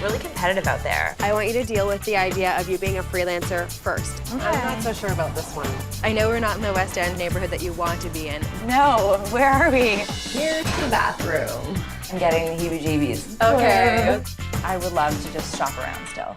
really competitive out there. I want you to deal with the idea of you being a freelancer first. Okay. I'm not so sure about this one. I know we're not in the West End neighborhood that you want to be in. No, where are we? Here's the bathroom. I'm getting the heebie-jeebies. Okay. I would love to just shop around still.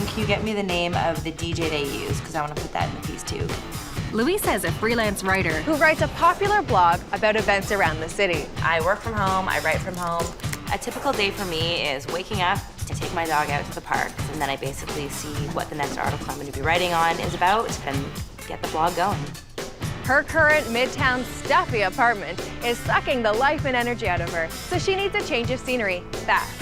Can you get me the name of the DJ they use? Because I want to put that in the piece too. Louisa is a freelance writer Who writes a popular blog about events around the city. I work from home, I write from home. A typical day for me is waking up to take my dog out to the park, and then I basically see what the next article I'm going to be writing on is about and get the blog going. Her current Midtown stuffy apartment is sucking the life and energy out of her, so she needs a change of scenery fast.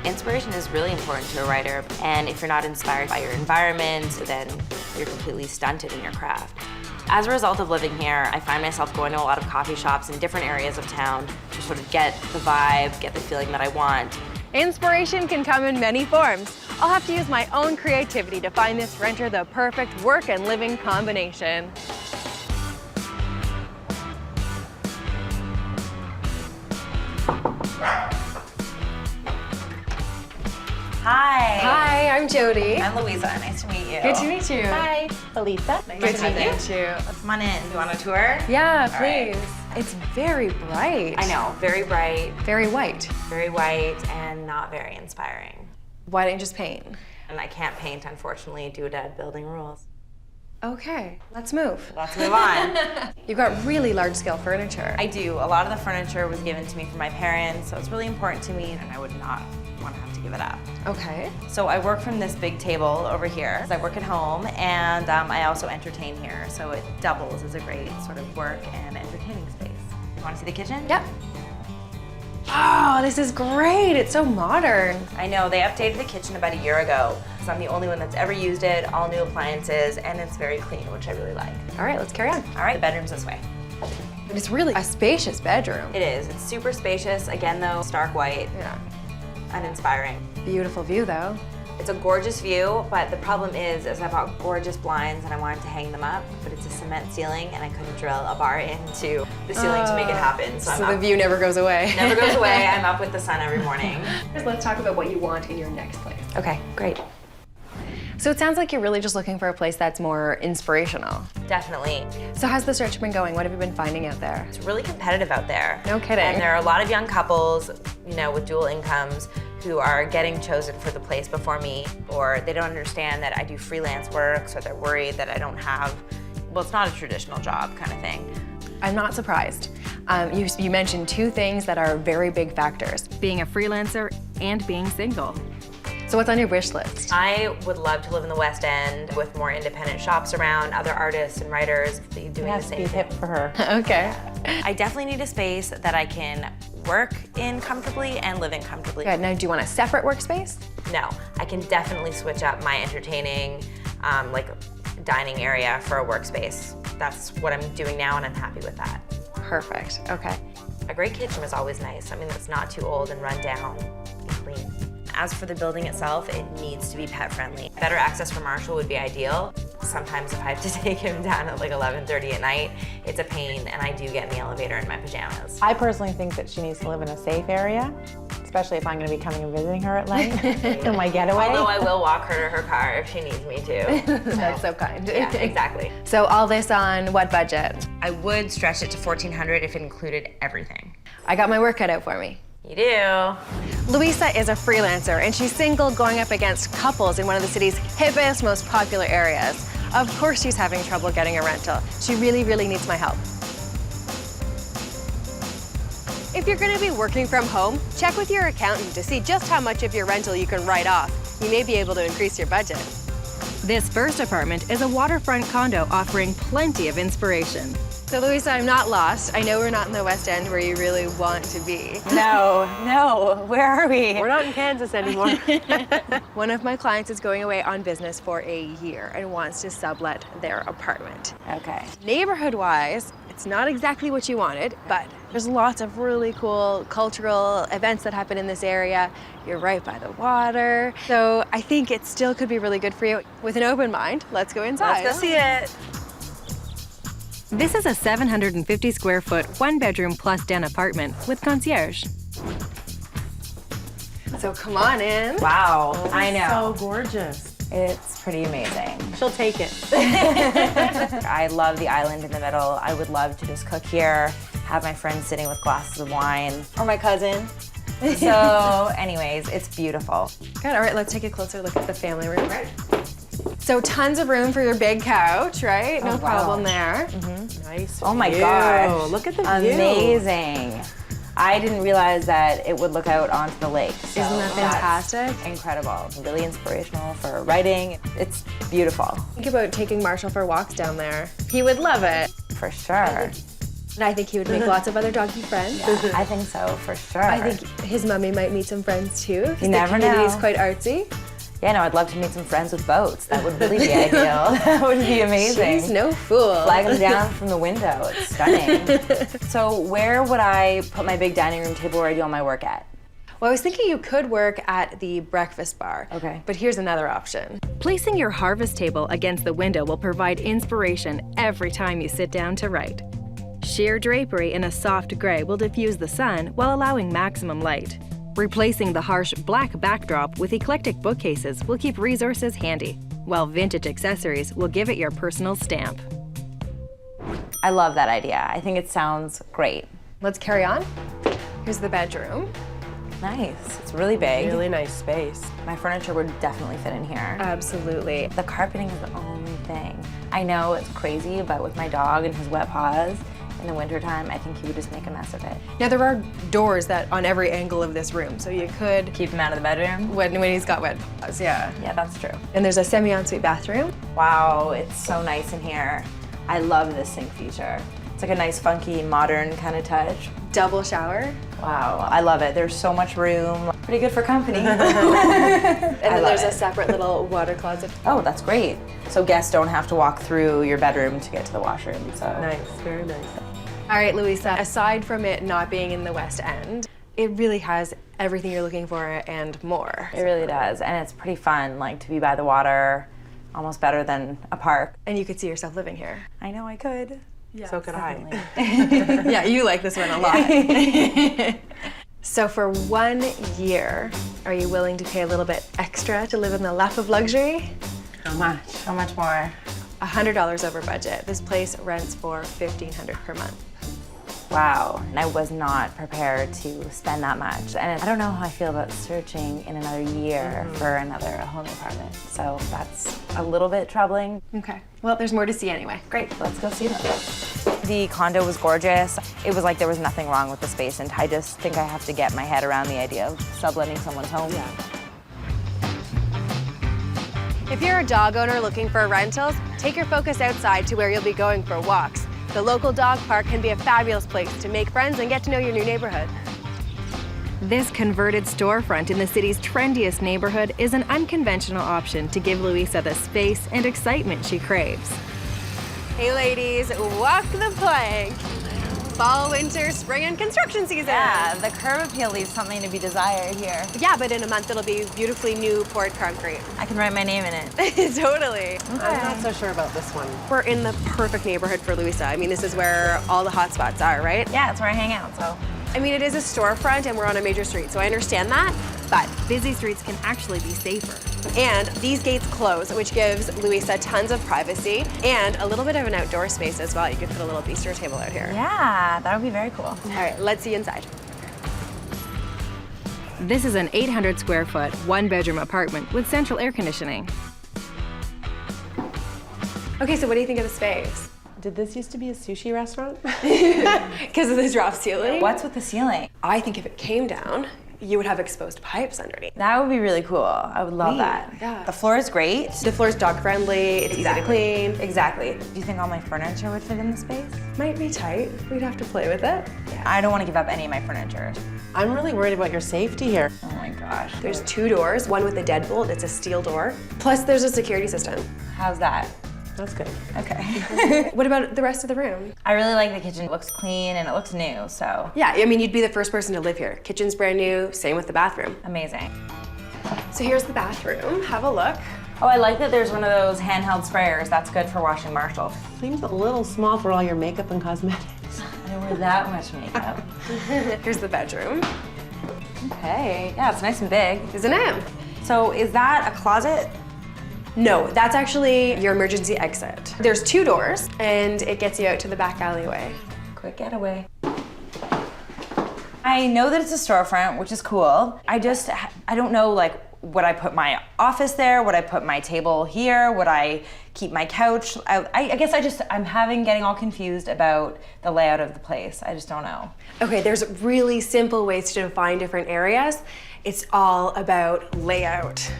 Inspiration is really important to a writer, and if you're not inspired by your environment, then you're completely stunted in your craft. As a result of living here, I find myself going to a lot of coffee shops in different areas of town to sort of get the vibe, get the feeling that I want. Inspiration can come in many forms. I'll have to use my own creativity to find this renter the perfect work and living combination. Hi. Hi, I'm Jody. I'm Louisa. Nice to meet you. Good to meet you. Hi. Elisa. Good to meet you. Come on in. Do you want a tour? Yeah, All right. please. It's very bright. I know. Very bright, Very white. very white, and not very inspiring. Why didn't you just paint? And I can't paint, unfortunately, due to building rules. Okay, let's move. Let's move on. You've got really large-scale furniture. I do. A lot of the furniture was given to me from my parents, so it's really important to me, and I would not want to have to give it up. Okay. So I work from this big table over here. I work at home, and I also entertain here, so it doubles as a great sort of work and entertaining space. You want to see the kitchen? Yep. Oh, this is great. It's so modern. I know, they updated the kitchen about a year ago, so I'm the only one that's ever used it, all new appliances, and it's very clean, which I really like. All right, let's carry on. All right, the bedroom's this way. But it's really a spacious bedroom. It is. It's super spacious. Again, though, stark white, Yeah. uninspiring. Beautiful view, though. It's a gorgeous view, but the problem is I bought gorgeous blinds and I wanted to hang them up, but it's a cement ceiling and I couldn't drill a bar into the ceiling to make it happen. So So I'm the up. view never goes away. Never goes away. I'm up with the sun every morning. Let's talk about what you want in your next place. Okay, great. So it sounds like you're really just looking for a place that's more inspirational. Definitely. So how's the search been going? What have you been finding out there? It's really competitive out there. No kidding. And there are a lot of young couples, you know, with dual incomes who are getting chosen for the place before me, or they don't understand that I do freelance work, so they're worried that I don't have, well, it's not a traditional job kind of thing. I'm not surprised. You mentioned two things that are very big factors. being a freelancer and being single. So what's on your wish list? I would love to live in the West End with more independent shops around, other artists and writers doing It the has to same be thing. hip for her. Okay. I definitely need a space that I can work in comfortably and live in comfortably. Good. Now, do you want a separate workspace? No, I can definitely switch up my entertaining, like dining area for a workspace. That's what I'm doing now and I'm happy with that. Perfect. Okay. A great kitchen is always nice, something that's not too old and run down and clean. As for the building itself, it needs to be pet friendly. Better access for Marshall would be ideal. Sometimes if I have to take him down at like 11:30 at night, it's a pain and I do get in the elevator in my pajamas. I personally think that she needs to live in a safe area, especially if I'm going to be coming and visiting her at night in my getaway. Although I will walk her to her car if she needs me to. That's so kind. Yeah, exactly. So all this on what budget? I would stretch it to $1,400 if it included everything. I got my work cut out for me. You do. Louisa is a freelancer, and she's single going up against couples in one of the city's hippest, most popular areas. Of course she's having trouble getting a rental. She really, really needs my help. If you're going to be working from home, check with your accountant to see just how much of your rental you can write off. You may be able to increase your budget. This first apartment is a waterfront condo offering plenty of inspiration. So Louisa, I'm not lost. I know we're not in the West End where you really want to be. No, where are we? We're not in Kansas anymore. One of my clients is going away on business for a year and wants to sublet their apartment. Okay. Neighborhood-wise, it's not exactly what you wanted, but there's lots of really cool cultural events that happen in this area. You're right by the water. So I think it still could be really good for you. With an open mind, let's go inside. Let's go see it. This is a 750 square foot, 1-bedroom plus den apartment with concierge. So come on in. Wow, I know. So gorgeous. It's pretty amazing. She'll take it. I love the island in the middle. I would love to just cook here, have my friends sitting with glasses of wine, or my cousin. So anyways, it's beautiful. Good, all right, let's take a closer look at the family room. So tons of room for your big couch, right? No problem there. Nice. Oh my view. gosh. Look at the view. Amazing. I didn't realize that it would look out onto the lake. So Isn't that fantastic? that's incredible. Really inspirational for writing. It's beautiful. Think about taking Marshall for walks down there. He would love it. For sure. And I think he would make lots of other doggy friends. Yeah, I think so, for sure. I think his mummy might meet some friends too. 'Cause You never the community is know. quite artsy. Yeah, no, I'd love to meet some friends with boats. That would really be ideal. That would be amazing. She's no fool. Flag them down from the window. It's stunning. So where would I put my big dining room table where I do all my work at? Well, I was thinking you could work at the breakfast bar. Okay. But here's another option. Placing your harvest table against the window will provide inspiration every time you sit down to write. Sheer drapery in a soft gray will diffuse the sun while allowing maximum light. Replacing the harsh black backdrop with eclectic bookcases will keep resources handy, while vintage accessories will give it your personal stamp. I love that idea. I think it sounds great. Let's carry on. Here's the bedroom. Nice. It's really big. Really nice space. My furniture would definitely fit in here. Absolutely. The carpeting is the only thing. I know it's crazy, but with my dog and his wet paws, in the wintertime, I think he would just make a mess of it. Now there are doors that on every angle of this room, so you could Keep him out of the bedroom? when he's got wet paws, yeah. Yeah, that's true. And there's a semi-ensuite bathroom. Wow, it's so nice in here. I love this sink feature. It's like a nice, funky, modern kind of touch. Double shower. Wow, I love it. There's so much room. Pretty good for company. And then love there's a it. separate little water closet. Oh, that's great. So guests don't have to walk through your bedroom to get to the washroom. So Nice, very nice. All right, Louisa, aside from it not being in the West End, it really has everything you're looking for and more. it really does, and it's pretty fun. Like to be by the water, almost better than a park. And you could see yourself living here. I know I could. So could I. Yeah, you like this one a lot. So for 1 year, are you willing to pay a little bit extra to live in the lap of luxury? How much? How much more? $100 over budget. This place rents for $1,500 per month. Wow, and I was not prepared to spend that much. And I don't know how I feel about searching in another year for another home apartment. So that's a little bit troubling. Okay. Well, there's more to see anyway. Great, let's go see them. The condo was gorgeous. It was like there was nothing wrong with the space, and I just think I have to get my head around the idea of subletting someone's home. If you're a dog owner looking for rentals, take your focus outside to where you'll be going for walks. The local dog park can be a fabulous place to make friends and get to know your new neighborhood. This converted storefront in the city's trendiest neighborhood is an unconventional option to give Louisa the space and excitement she craves. Hey ladies, walk the plank. Fall, winter, spring, and construction season. Yeah, the curb appeal leaves something to be desired here. Yeah, but in a month it'll be beautifully new poured concrete. I can write my name in it. Totally. I'm not so sure about this one. We're in the perfect neighborhood for Louisa. I mean, this is where all the hot spots are, right? Yeah, it's where I hang out, so. I mean, it is a storefront and we're on a major street, so I understand that, but Busy streets can actually be safer. and these gates close, which gives Louisa tons of privacy and a little bit of an outdoor space as well. You could put a little bistro table out here. Yeah, that would be very cool. All right, let's see inside. This is an 800 square foot, 1-bedroom apartment with central air conditioning. Okay, so what do you think of the space? Did this used to be a sushi restaurant? Because of the drop ceiling? What's with the ceiling? I think if it came down, you would have exposed pipes underneath. That would be really cool. I would love that. Yeah. The floor is great. The floor's dog friendly, it's easy to clean. Exactly. Do you think all my furniture would fit in the space? Might be tight, we'd have to play with it. Yeah. I don't want to give up any of my furniture. I'm really worried about your safety here. Oh my gosh. There's 2 doors, one with a deadbolt, it's a steel door. Plus there's a security system. How's that? That's good. Okay. What about the rest of the room? I really like the kitchen. It looks clean and it looks new, so Yeah, I mean, you'd be the first person to live here. Kitchen's brand new, same with the bathroom. amazing. So here's the bathroom, have a look. Oh, I like that there's one of those handheld sprayers. That's good for washing Marshall. Seems a little small for all your makeup and cosmetics. I don't wear that much makeup. Here's the bedroom. Okay, yeah, it's nice and big. Isn't it? So is that a closet? No, that's actually your emergency exit. There's 2 doors, and it gets you out to the back alleyway. Quick getaway. I know that it's a storefront, which is cool. I don't know, like, would I put my office there? Would I put my table here? Would I keep my couch? I guess I'm getting all confused about the layout of the place. I just don't know. Okay, there's really simple ways to define different areas. It's all about layout.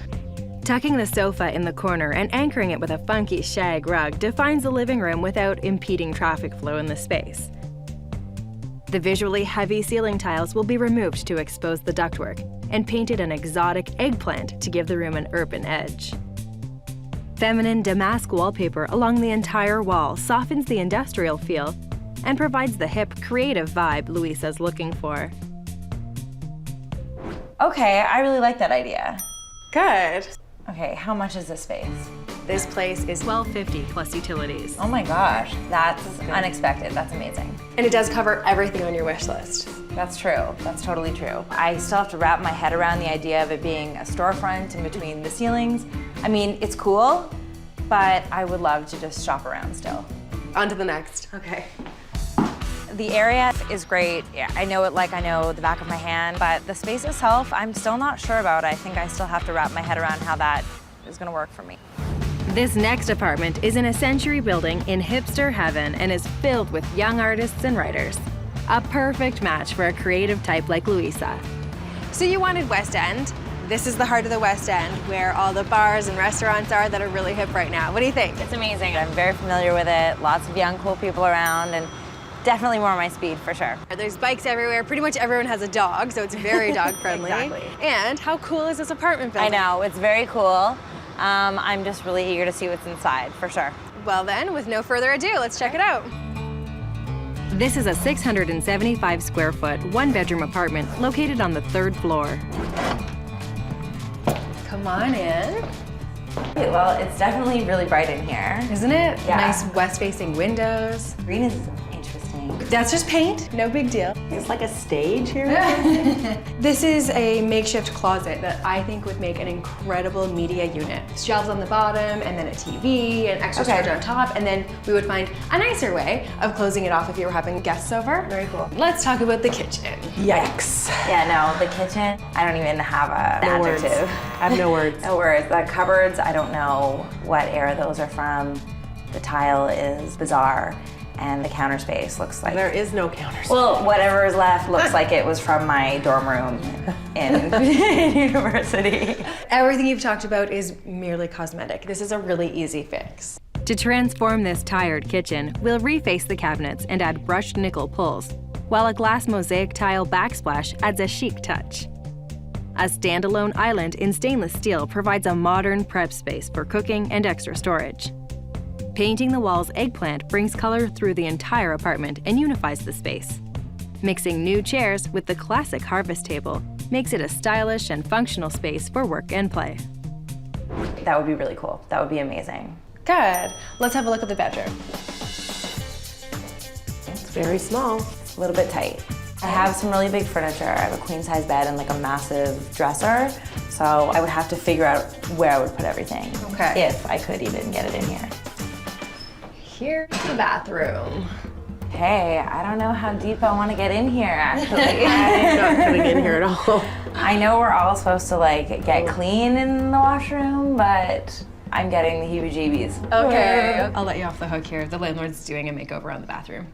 Tucking the sofa in the corner and anchoring it with a funky shag rug defines the living room without impeding traffic flow in the space. The visually heavy ceiling tiles will be removed to expose the ductwork and painted an exotic eggplant to give the room an urban edge. Feminine damask wallpaper along the entire wall softens the industrial feel and provides the hip, creative vibe Louisa's looking for. Okay, I really like that idea. Good. Okay, how much is this space? This place is $12.50 plus utilities. Oh my gosh, that's unexpected. That's amazing. and it does cover everything on your wish list. That's true. That's totally true. I still have to wrap my head around the idea of it being a storefront in between the ceilings. I mean, it's cool, but I would love to just shop around still. On to the next. Okay. The area is great. Yeah, I know it like I know the back of my hand, but the space itself, I'm still not sure about. I think I still have to wrap my head around how that is gonna work for me. This next apartment is in a century building in hipster heaven and is filled with young artists and writers. A perfect match for a creative type like Louisa. So you wanted West End. This is the heart of the West End, where all the bars and restaurants are that are really hip right now. What do you think? It's amazing. I'm very familiar with it. Lots of young, cool people around, and definitely more my speed, for sure. There's bikes everywhere. Pretty much everyone has a dog, so it's very dog friendly. Exactly. And how cool is this apartment building? I know, it's very cool. I'm just really eager to see what's inside, for sure. Well then, with no further ado, let's check it out. This is a 675 square foot, one-bedroom apartment located on the 3rd floor. Come on in. Okay, well, it's definitely really bright in here. Isn't it? Yeah. Nice west-facing windows. Green is interesting. That's just paint, no big deal. It's like a stage here. This is a makeshift closet that I think would make an incredible media unit. Shelves on the bottom, and then a TV, and extra storage on top, and then we would find a nicer way of closing it off if you were having guests over. Very cool. Let's talk about the kitchen. Yikes. Yeah, no, the kitchen, I don't even have an No words. adjective. I have no words. No words. The cupboards, I don't know what era those are from. The tile is bizarre, and the counter space looks like... There is no counter space. Well, whatever is left looks like it was from my dorm room in university. Everything you've talked about is merely cosmetic. This is a really easy fix. To transform this tired kitchen, we'll reface the cabinets and add brushed nickel pulls, while a glass mosaic tile backsplash adds a chic touch. A standalone island in stainless steel provides a modern prep space for cooking and extra storage. Painting the walls eggplant brings color through the entire apartment and unifies the space. Mixing new chairs with the classic harvest table makes it a stylish and functional space for work and play. That would be really cool. That would be amazing. Good. Let's have a look at the bedroom. It's very small. It's a little bit tight. I have some really big furniture. I have a queen size bed and like a massive dresser. So I would have to figure out where I would put everything. Okay. If I could even get it in here. Here's the bathroom. Hey, I don't know how deep I want to get in here, actually. I'm not putting in here at all. I know we're all supposed to like get clean in the washroom, but I'm getting the heebie-jeebies. Okay. I'll let you off the hook here. The landlord's doing a makeover on the bathroom.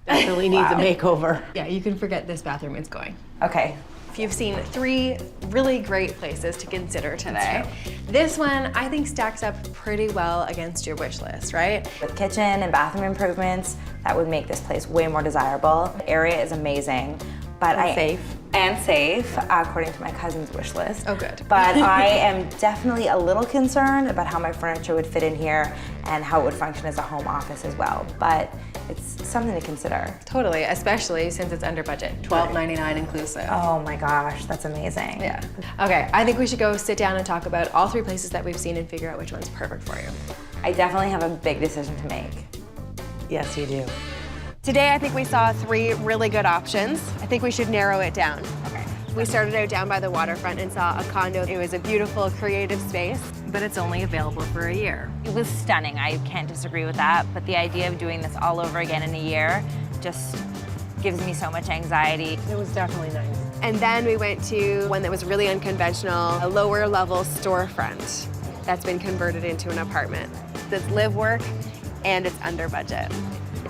Definitely needs a makeover. Yeah, you can forget this bathroom is going. Okay, You've seen 3 really great places to consider today. This one, I think, stacks up pretty well against your wish list, right? With kitchen and bathroom improvements, that would make this place way more desirable. The area is amazing, but safe, according to my cousin's wish list. Oh, good. But I am definitely a little concerned about how my furniture would fit in here and how it would function as a home office as well. But it's something to consider. Totally, especially since it's under budget, $12.99 inclusive. Oh my gosh, that's amazing. Yeah. Okay, I think we should go sit down and talk about all 3 places that we've seen and figure out which one's perfect for you. I definitely have a big decision to make. Yes, you do. Today, I think we saw 3 really good options. I think we should narrow it down. Okay. We started out down by the waterfront and saw a condo. It was a beautiful, creative space. But it's only available for a year. It was stunning, I can't disagree with that, but the idea of doing this all over again in a year just gives me so much anxiety. It was definitely nice. And then we went to one that was really unconventional, a lower level storefront that's been converted into an apartment. That's live, work, and it's under budget.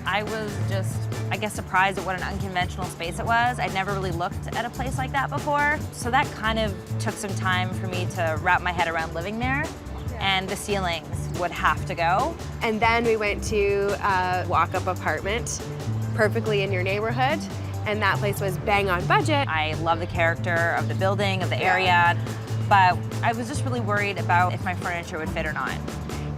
I was just, I guess, surprised at what an unconventional space it was. I'd never really looked at a place like that before. So that kind of took some time for me to wrap my head around living there. And the ceilings would have to go. And then we went to a walk-up apartment, perfectly in your neighborhood. And that place was bang on budget. I love the character of the building, of the area, but I was just really worried about if my furniture would fit or not.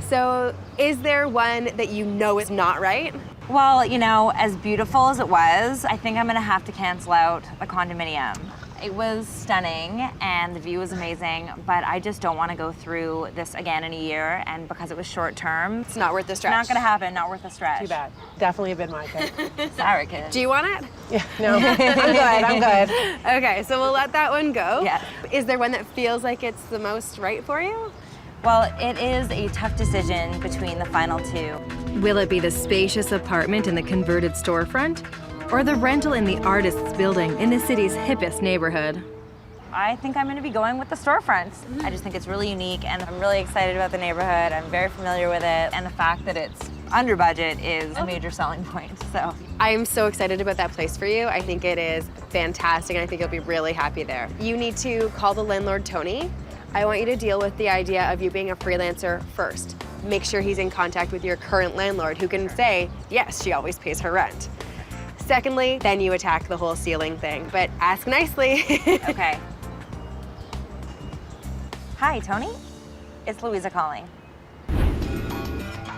So is there one that you know is not right? Well, you know, as beautiful as it was, I think I'm gonna have to cancel out the condominium. It was stunning and the view was amazing, but I just don't want to go through this again in a year, and because it was short term, It's not worth the stretch. not gonna happen, not worth the stretch. Too bad. Definitely been my pick. Sorry, kid. Do you want it? Yeah, no, I'm good. Okay, so we'll let that one go. Yeah. Is there one that feels like it's the most right for you? Well, it is a tough decision between the final 2. Will it be the spacious apartment in the converted storefront? Or the rental in the artist's building in the city's hippest neighborhood? I think I'm gonna be going with the storefront. I just think it's really unique and I'm really excited about the neighborhood. I'm very familiar with it, and the fact that it's under budget is a major selling point, so. I am so excited about that place for you. I think it is fantastic, and I think you'll be really happy there. You need to call the landlord, Tony. I want you to deal with the idea of you being a freelancer first. Make sure he's in contact with your current landlord who can say, yes, she always pays her rent. Secondly, then you attack the whole ceiling thing, but ask nicely. Okay. Hi, Tony. It's Louisa calling.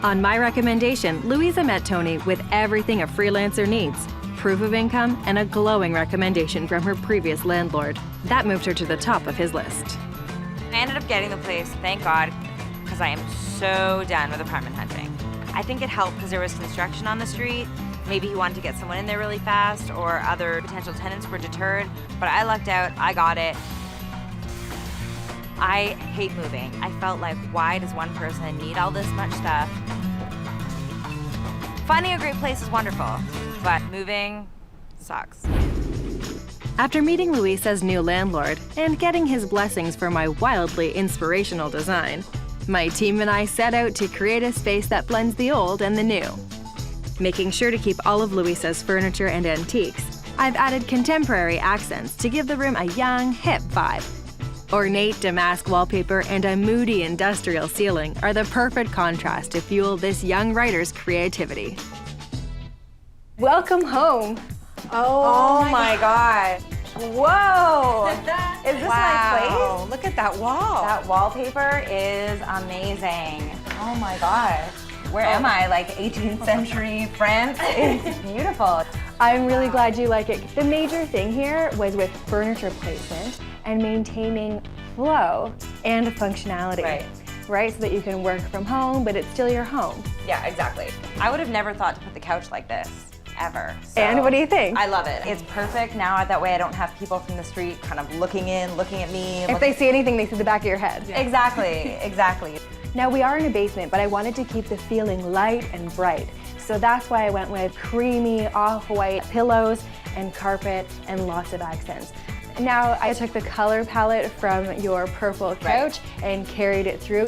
On my recommendation, Louisa met Tony with everything a freelancer needs: proof of income and a glowing recommendation from her previous landlord. That moved her to the top of his list. I ended up getting the place, thank God, because I am so done with apartment hunting. I think it helped because there was construction on the street. Maybe he wanted to get someone in there really fast, or other potential tenants were deterred, but I lucked out, I got it. I hate moving. I felt like, why does one person need all this much stuff? Finding a great place is wonderful, but moving sucks. After meeting Louisa's new landlord and getting his blessings for my wildly inspirational design, my team and I set out to create a space that blends the old and the new. Making sure to keep all of Louisa's furniture and antiques, I've added contemporary accents to give the room a young, hip vibe. Ornate damask wallpaper and a moody industrial ceiling are the perfect contrast to fuel this young writer's creativity. Welcome home. Oh my God. Whoa! Is this my place? Look at that wall. That wallpaper is amazing. Oh my gosh. Where am I? Like 18th century France? It's beautiful. I'm really glad you like it. The major thing here was with furniture placement and maintaining flow and functionality. Right, so that you can work from home, but it's still your home. Yeah, exactly. I would have never thought to put the couch like this, ever. So And what do you think? I love it. It's perfect now. That way I don't have people from the street kind of looking in, looking at me. If they see anything, they see the back of your head. Exactly, exactly. Now we are in a basement, but I wanted to keep the feeling light and bright. So that's why I went with creamy off-white pillows and carpet and lots of accents. Now I took the color palette from your purple couch and carried it through.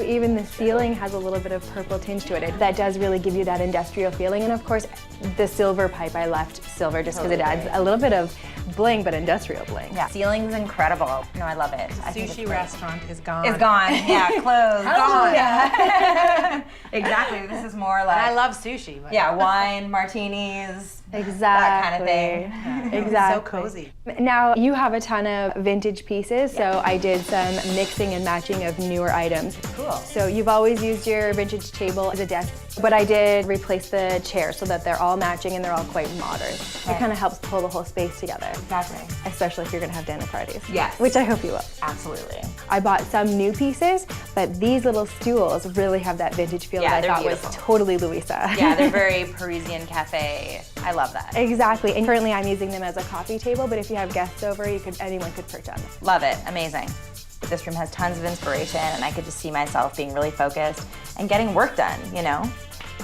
Even the ceiling has a little bit of purple tinge to it. That does really give you that industrial feeling. And of course, the silver pipe, I left silver just because it adds a little bit of bling, but industrial bling. Yeah. Ceiling's incredible. No, I love it. I think it's Sushi great. restaurant is gone. It's gone. Yeah, closed. Gone. Yeah. Exactly. This is more like. I love sushi. But Yeah, wine, martinis. Exactly. That kind of thing. Exactly. So cozy. Now, you have a ton of vintage pieces, so I did some mixing and matching of newer items. Cool. So you've always used your vintage table as a desk, but I did replace the chairs so that they're all matching and they're all quite modern. It kind of helps pull the whole space together. Exactly. Especially if you're gonna have dinner parties. Yes. Which I hope you will. Absolutely. I bought some new pieces, but these little stools really have that vintage feel Yeah, that I they're thought beautiful. was totally Louisa. Yeah, they're very Parisian cafe. I love that. Exactly, and currently I'm using them as a coffee table, but if you have guests over, anyone could perch on them. Love it. Amazing. This room has tons of inspiration, and I could just see myself being really focused and getting work done, you know?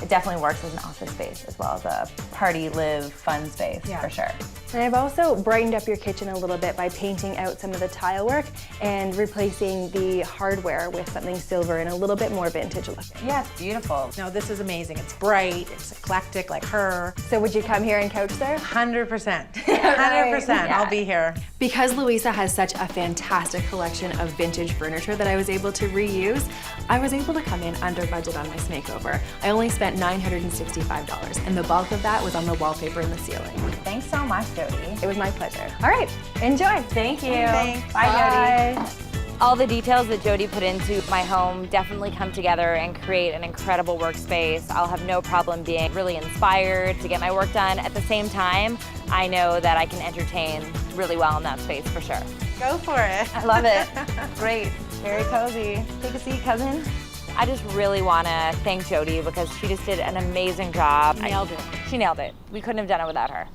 It definitely works as an office space as well as a party, live, fun space, for sure. And I've also brightened up your kitchen a little bit by painting out some of the tile work and replacing the hardware with something silver and a little bit more vintage looking. Yeah, it's beautiful. No, this is amazing. It's bright, it's eclectic like her. So would you come here and couch there? 100%. 100%. I'll be here. Because Louisa has such a fantastic collection of vintage furniture that I was able to reuse, I was able to come in under budget on my makeover. I only spent $965, and the bulk of that was on the wallpaper and the ceiling. Thanks so much, Jody. It was my pleasure. All right, enjoy. Thank you. Thanks. Bye, Jody. Bye. All the details that Jody put into my home definitely come together and create an incredible workspace. I'll have no problem being really inspired to get my work done. At the same time, I know that I can entertain really well in that space for sure. Go for it. I love it. Great. Very cozy. Take a seat, cousin. I just really want to thank Jody because she just did an amazing job. Nailed it. She nailed it. We couldn't have done it without her.